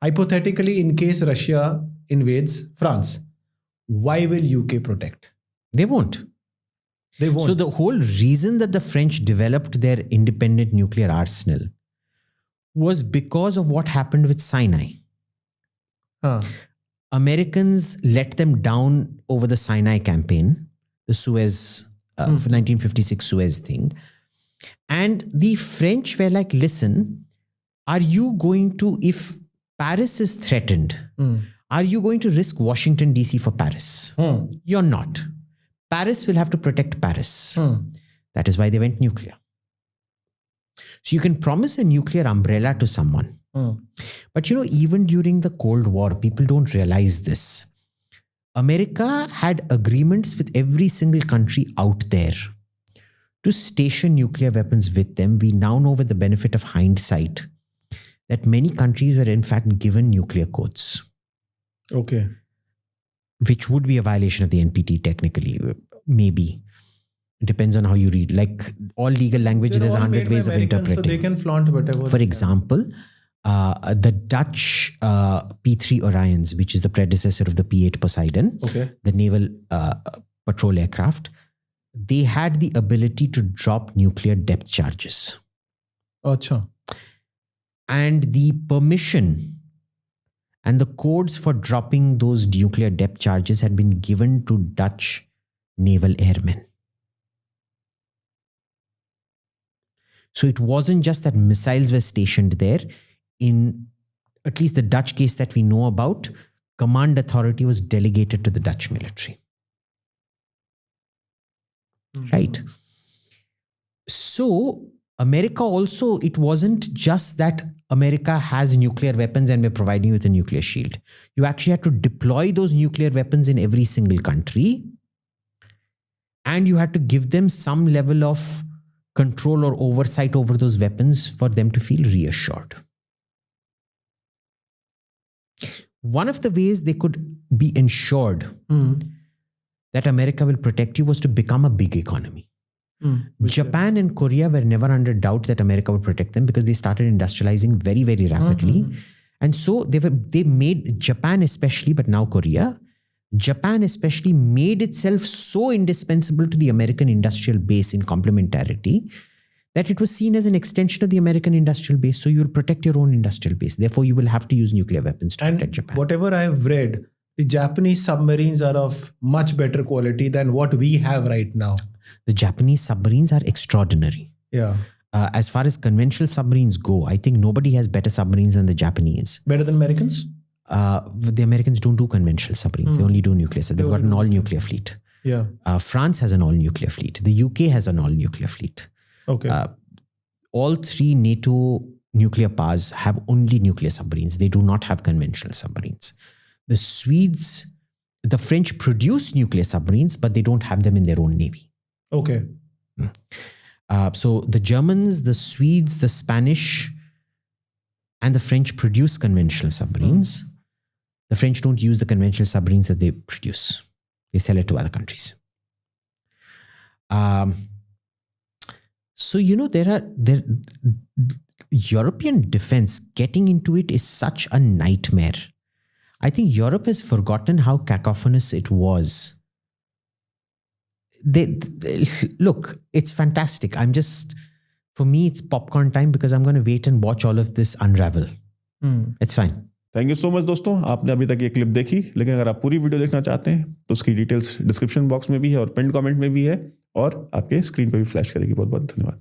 hypothetically, in case Russia invades France, why will UK protect? They won't. They won't. So the whole reason that the French developed their independent nuclear arsenal was because of what happened with Sinai. Americans let them down over the Sinai campaign, the Suez, 1956 Suez thing. And the French were like, listen, are you going to, if Paris is threatened, are you going to risk Washington DC for Paris? You're not. Paris will have to protect Paris. That is why they went nuclear. So you can promise a nuclear umbrella to someone. But even during the Cold War, people don't realize this. America had agreements with every single country out there to station nuclear weapons with them. We now know with the benefit of hindsight that many countries were in fact given nuclear codes. Okay. Which would be a violation of the NPT technically, maybe. It depends on how you read. Like all legal language, there's 100 ways of interpreting. So they can flaunt whatever. For example, the Dutch P-3 Orions, which is the predecessor of the P-8 Poseidon, the naval patrol aircraft, they had the ability to drop nuclear depth charges. Achha. And the permission and the codes for dropping those nuclear depth charges had been given to Dutch naval airmen. So it wasn't just that missiles were stationed there. In at least the Dutch case that we know about, command authority was delegated to the Dutch military. Right? So America also, it wasn't just that America has nuclear weapons and we're providing you with a nuclear shield. You actually had to deploy those nuclear weapons in every single country. And you had to give them some level of control or oversight over those weapons for them to feel reassured. One of the ways they could be ensured that America will protect you was to become a big economy. Japan and Korea were never under doubt that America would protect them because they started industrializing very, very rapidly. And so they made Japan especially, but now Korea, Japan especially made itself so indispensable to the American industrial base in complementarity that it was seen as an extension of the American industrial base. So you will protect your own industrial base. Therefore, you will have to use nuclear weapons to protect Japan. Whatever I have read, the Japanese submarines are of much better quality than what we have right now. The Japanese submarines are extraordinary. Yeah. As far as conventional submarines go, I think nobody has better submarines than the Japanese. Better than Americans? The Americans don't do conventional submarines. They only do nuclear. So they've got an all-nuclear fleet. Yeah. France has an all-nuclear fleet. The UK has an all-nuclear fleet. Okay. All three NATO nuclear powers have only nuclear submarines. They do not have conventional submarines. The Swedes, the French produce nuclear submarines, but they don't have them in their own navy. Okay. So the Germans, the Swedes, the Spanish, and the French produce conventional submarines. The French don't use the conventional submarines that they produce. They sell it to other countries. So, European defense, getting into it is such a nightmare. I think Europe has forgotten how cacophonous it was. Look, it's fantastic. For me, it's popcorn time because I'm going to wait and watch all of this unravel. It's fine. Thank you so much दोस्तों, आपने अभी तक ये clip देखी, लेकिन अगर आप पूरी वीडियो देखना चाहते हैं तो उसकी डिटेल्स डिस्क्रिप्शन बॉक्स में भी है और पिन कमेंट में भी है और आपके स्क्रीन पे भी फ्लैश करेगी। बहुत बहुत धन्यवाद।